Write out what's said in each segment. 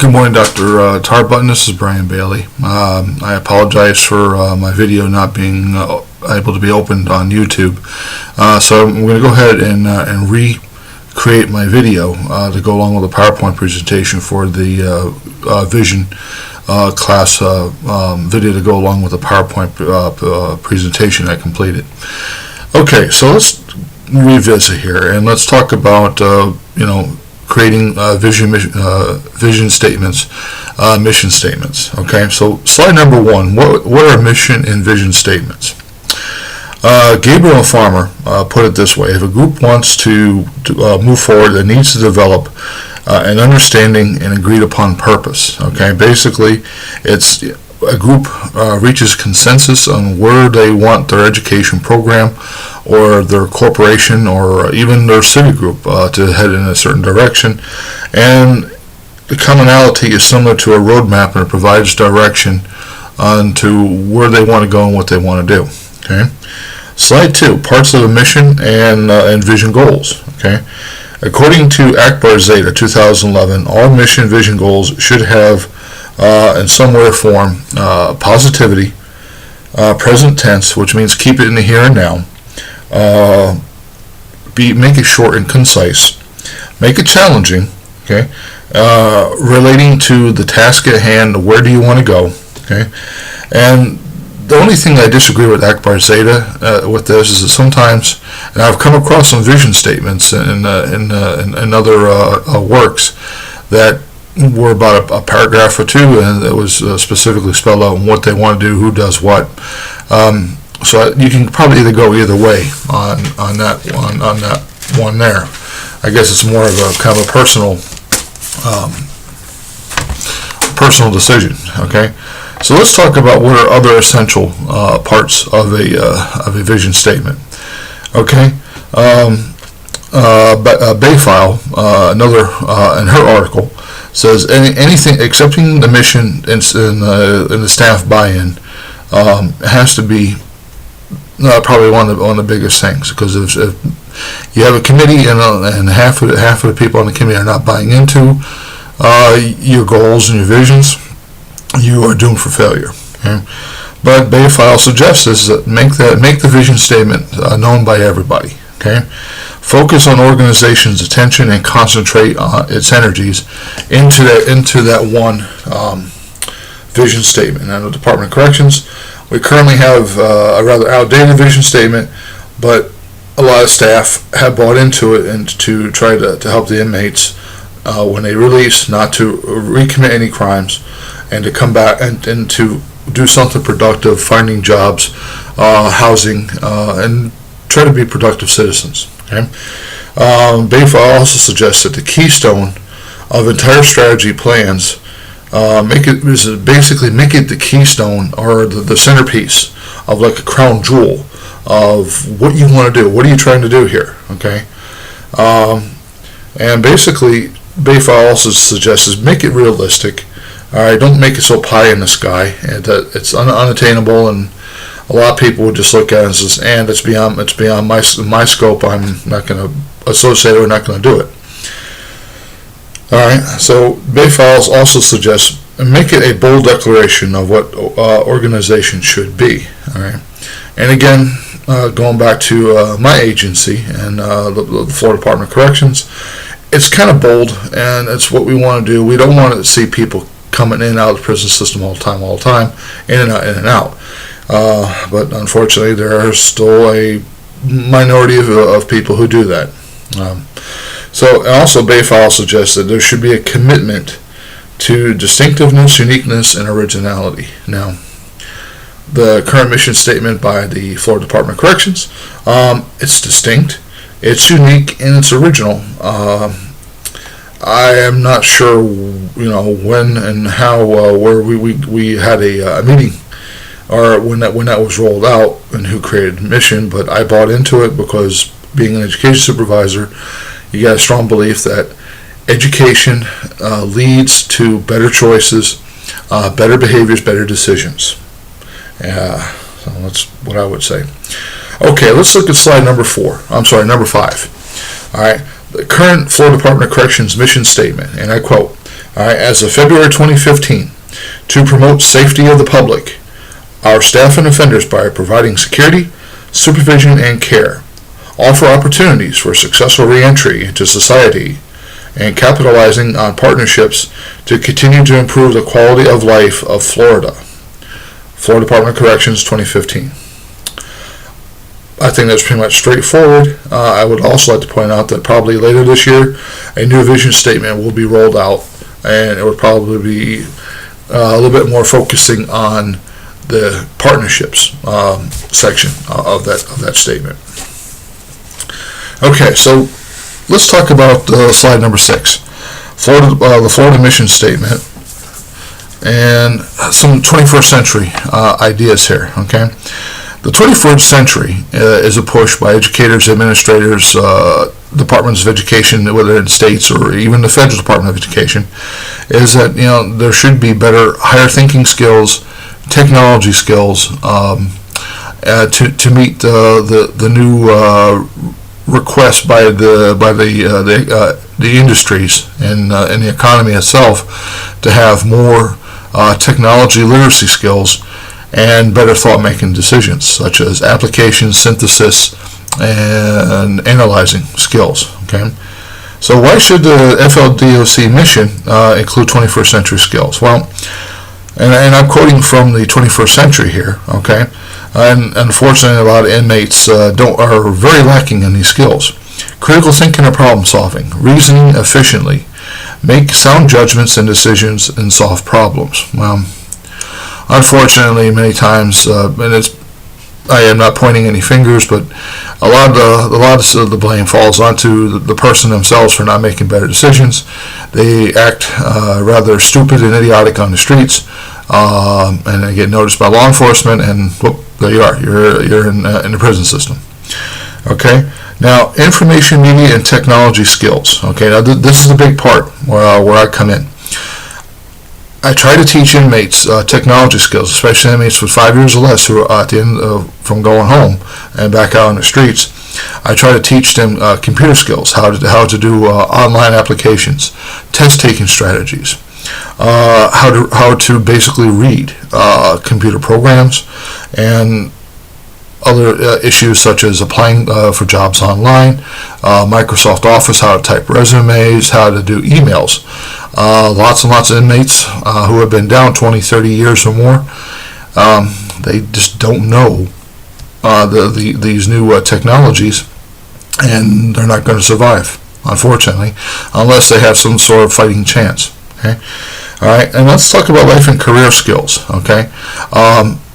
Good morning, Dr. Tarbutton. This is Bryan Bailey. I apologize for my video not being able to be opened on YouTube. So I'm going to go ahead and recreate my video to go along with a PowerPoint presentation for the Vision class video to go along with the PowerPoint presentation I completed. Okay, so let's revisit here and let's talk about creating vision statements, mission statements. Okay, so slide number one. What are mission and vision statements? Gabriel and Farmer put it this way: if a group wants to move forward, it needs to develop an understanding and agreed upon purpose. Okay, basically, it's a group reaches consensus on where they want their education program or their corporation or even their city group to head in a certain direction, and the commonality is similar to a roadmap, and it provides direction onto where they want to go and what they want to do. Okay, slide two: parts of the mission and vision goals. Okay, according to Akbar Zeta 2011, all mission vision goals should have in some way or form positivity, present tense, which means keep it in the here and now, make it short and concise, make it challenging, okay, relating to the task at hand, where do you want to go, okay. And the only thing I disagree with Akbar Zeta with this is that sometimes, and I've come across some vision statements in other works that were about a paragraph or two, and it was specifically spelled out what they want to do, who does what. So you can probably either go either way on that one there. I guess it's more of a kind of a personal decision. Okay, so let's talk about what are other essential parts of a vision statement. Okay. Bayfile, another in her article, says anything excepting the mission and the staff buy-in has to be probably one of the biggest things, because if you have a committee and half of the people on the committee are not buying into your goals and your visions, you are doomed for failure. Okay? But Bayfile suggests is that make the vision statement known by everybody. Okay. Focus on organization's attention and concentrate its energies into that one vision statement. Now, the Department of Corrections, we currently have a rather outdated vision statement, but a lot of staff have bought into it and to try to help the inmates when they release not to recommit any crimes and to come back and to do something productive, finding jobs, housing, and try to be productive citizens. Okay? Bayfile also suggests that the keystone of entire strategy plans make it the keystone or the centerpiece of like a crown jewel of what you want to do. What are you trying to do here? Okay, and basically Bayfile also suggests is make it realistic. All right, don't make it so pie in the sky and that it's unattainable, and a lot of people would just look at it and says, "And it's beyond my scope. I'm not going to associate it. We're not going to do it." All right. So Bayfile also suggests make it a bold declaration of what organization should be. All right. And again, going back to my agency and the Florida Department of Corrections, it's kind of bold, and it's what we want to do. We don't want to see people coming in and out of the prison system all the time, in and out. But unfortunately, there are still a minority of people who do that. So also Bayfile suggests that there should be a commitment to distinctiveness, uniqueness, and originality. Now, the current mission statement by the Florida Department of Corrections, it's distinct, it's unique, and it's original. I am not sure, when and how, where we had a meeting, or when that was rolled out, and who created the mission, but I bought into it because being an education supervisor, you got a strong belief that education leads to better choices, better behaviors, better decisions. So that's what I would say. Okay, let's look at slide number 5. All right, the current Florida Department of Corrections mission statement, and I quote, All right, as of February 2015, to promote safety of the public, our staff and offenders, by providing security, supervision, and care, offer opportunities for successful reentry into society and capitalizing on partnerships to continue to improve the quality of life of Florida. Florida Department of Corrections, 2015. I think that's pretty much straightforward. I would also like to point out that probably later this year, a new vision statement will be rolled out, and it would probably be a little bit more focusing on the partnerships section of that statement. Okay, so let's talk about slide number 6, the Florida mission statement, and some 21st century ideas here. Okay, the 21st century is a push by educators, administrators, departments of education, whether in states or even the federal Department of Education, is that there should be better, higher thinking skills, technology skills to meet the new request by the industries and the economy itself to have more technology literacy skills and better thought-making decisions, such as application, synthesis, and analyzing skills. Okay, so why should the FLDOC mission include 21st century skills? Well, and I'm quoting from the 21st century here. Okay, and unfortunately, a lot of inmates are very lacking in these skills: critical thinking and problem solving, reasoning efficiently, make sound judgments and decisions, and solve problems. Well, unfortunately, many times, I am not pointing any fingers, but a lot of the blame falls onto the person themselves for not making better decisions. They act rather stupid and idiotic on the streets, and they get noticed by law enforcement, and whoop, there you are. You're in the prison system. Okay. Now, information, media, and technology skills. Okay. Now, this is a big part where I come in. I try to teach inmates technology skills, especially inmates with 5 years or less who are at the end from going home and back out on the streets. I try to teach them computer skills, how to do online applications, test-taking strategies, how to basically read computer programs, and other issues such as applying for jobs online, Microsoft Office, how to type resumes, how to do emails. Lots and lots of inmates who have been down 20, 30 years or more, they just don't know these new technologies, and they're not going to survive, unfortunately, unless they have some sort of fighting chance. Okay, all right, and let's talk about life and career skills. Okay,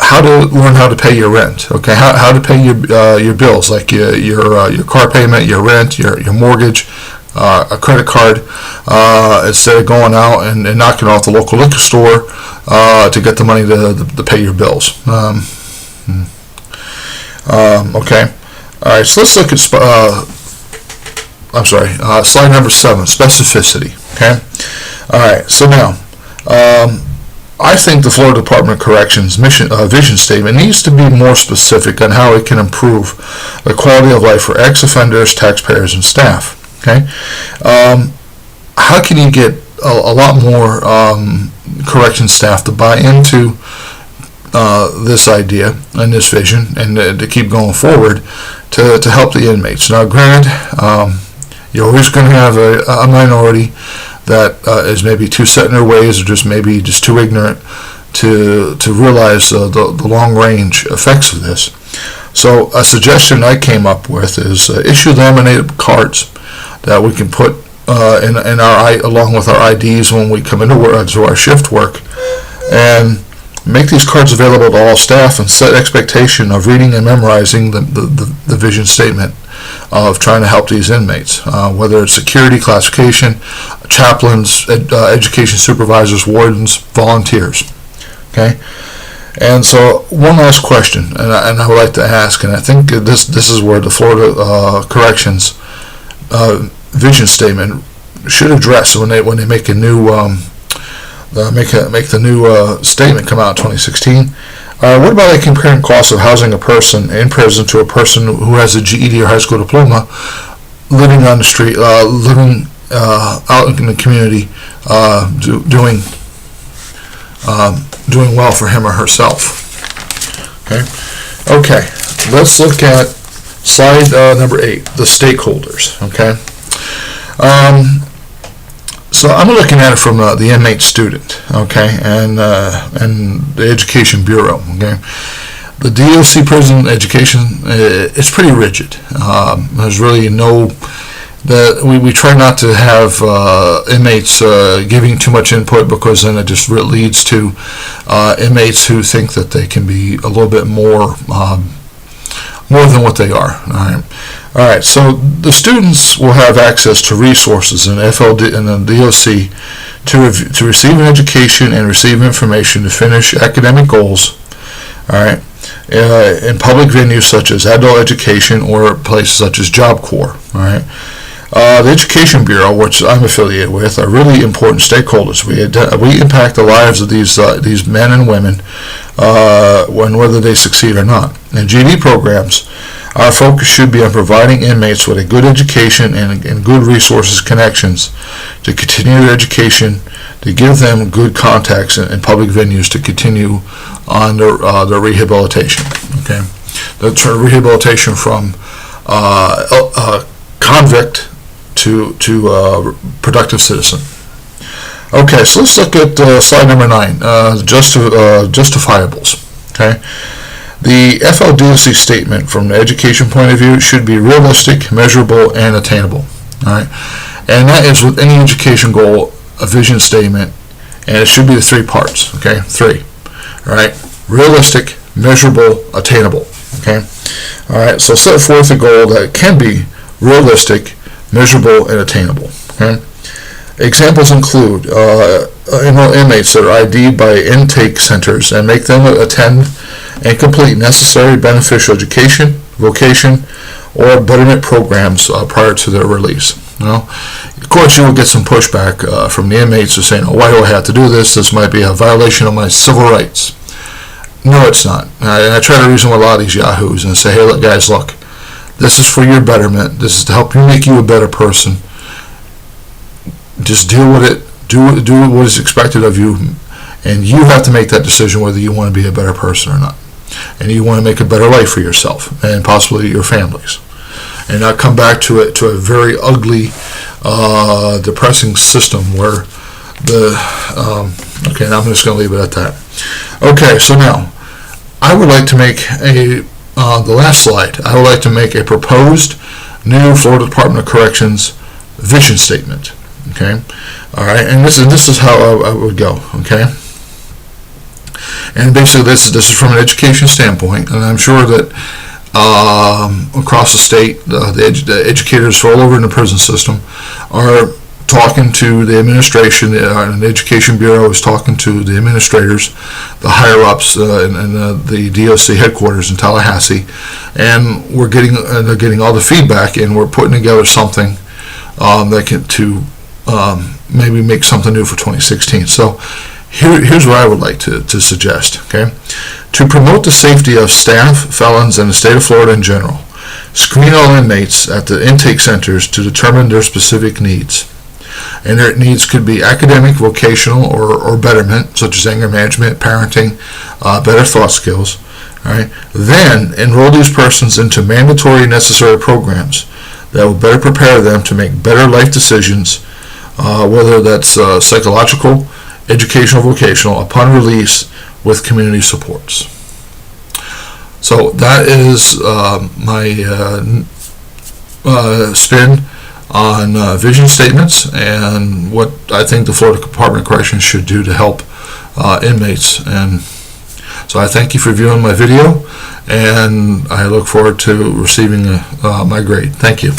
how to learn how to pay your rent. Okay, how to pay your bills, like your car payment, your rent, your mortgage, a credit card, instead of going out and knocking off the local liquor store to get the money to pay your bills. Okay, all right. So let's look at slide number 7, specificity. Okay, all right. So now, I think the Florida Department of Corrections vision statement needs to be more specific on how it can improve the quality of life for ex-offenders, taxpayers, and staff. Okay, how can you get a lot more correction staff to buy into this idea and this vision, and to keep going forward to help the inmates? Now, granted, you're always going to have a minority that is maybe too set in their ways, or maybe too ignorant to realize the long range effects of this. So a suggestion I came up with is issue laminated cards that we can put in our along with our IDs when we come into work, to our shift work, and make these cards available to all staff, and set expectation of reading and memorizing the vision statement of trying to help these inmates, whether it's security, classification, chaplains, education supervisors, wardens, volunteers. Okay, and so one last question, and I would like to ask, and I think this is where the Florida Corrections vision statement should address when they make a new make the new statement come out in 2016. What about comparing costs of housing a person in prison to a person who has a GED or high school diploma living on the street, living out in the community doing well for him or herself. Okay, let's look at slide number 8, the stakeholders. Okay, so I'm looking at it from the inmate student, okay, and the Education Bureau. Okay, the DOC prison education it's pretty rigid. There's really no we try not to have inmates giving too much input, because then it just leads to inmates who think that they can be a little bit more than what they are. All right. So the students will have access to resources in FLD and the DOC to receive an education and receive information to finish academic goals. All right. In public venues such as adult education or places such as Job Corps. All right. The Education Bureau, which I'm affiliated with, are really important stakeholders. We impact the lives of these men and women, whether they succeed or not. In GD programs, our focus should be on providing inmates with a good education and good resources connections to continue their education, to give them good contacts in public venues to continue on their rehabilitation. Okay, that's rehabilitation from convict to productive citizen. Okay, so let's look at slide number 9, justifiables. Okay, the FLDOC statement from the education point of view should be realistic, measurable, and attainable. All right, and that is with any education goal, a vision statement, and it should be the 3 parts. Okay, 3. All right, realistic, measurable, attainable. Okay, all right, so set forth a goal that can be realistic, measurable, and attainable. Okay? Examples include enroll inmates that are ID'd by intake centers and make them attend and complete necessary beneficial education, vocation, or betterment programs prior to their release. Of course, you will get some pushback from the inmates who are saying, "Oh, why do I have to do this? This might be a violation of my civil rights." No, it's not. And I try to reason with a lot of these yahoos and say, "Hey, look, guys, look. This is for your betterment. This is to help you make you a better person. Just deal with it. Do what is expected of you, and you have to make that decision whether you want to be a better person or not. And you want to make a better life for yourself and possibly your families, and not come back to a very ugly, depressing system where okay, now I'm just going to leave it at that. Okay, so now I would like to make the last slide. I would like to make a proposed new Florida Department of Corrections vision statement. Okay, all right, and this is how I would go. Okay, and basically this is from an education standpoint, and I'm sure that across the state, the educators all over in the prison system are talking to the administration, and the Education Bureau is talking to the administrators, the higher-ups, and the DOC headquarters in Tallahassee, and they're getting all the feedback, and we're putting together something that can maybe make something new for 2016. So here's what I would like to suggest. Okay, to promote the safety of staff, felons, and the state of Florida in general, screen all inmates at the intake centers to determine their specific needs. And their needs could be academic, vocational, or betterment, such as anger management, parenting, better thought skills. All right. Then enroll these persons into mandatory necessary programs that will better prepare them to make better life decisions, whether that's psychological, educational, vocational, upon release with community supports. So that is my spin on vision statements and what I think the Florida Department of Corrections should do to help inmates. And so I thank you for viewing my video, and I look forward to receiving my grade. Thank you.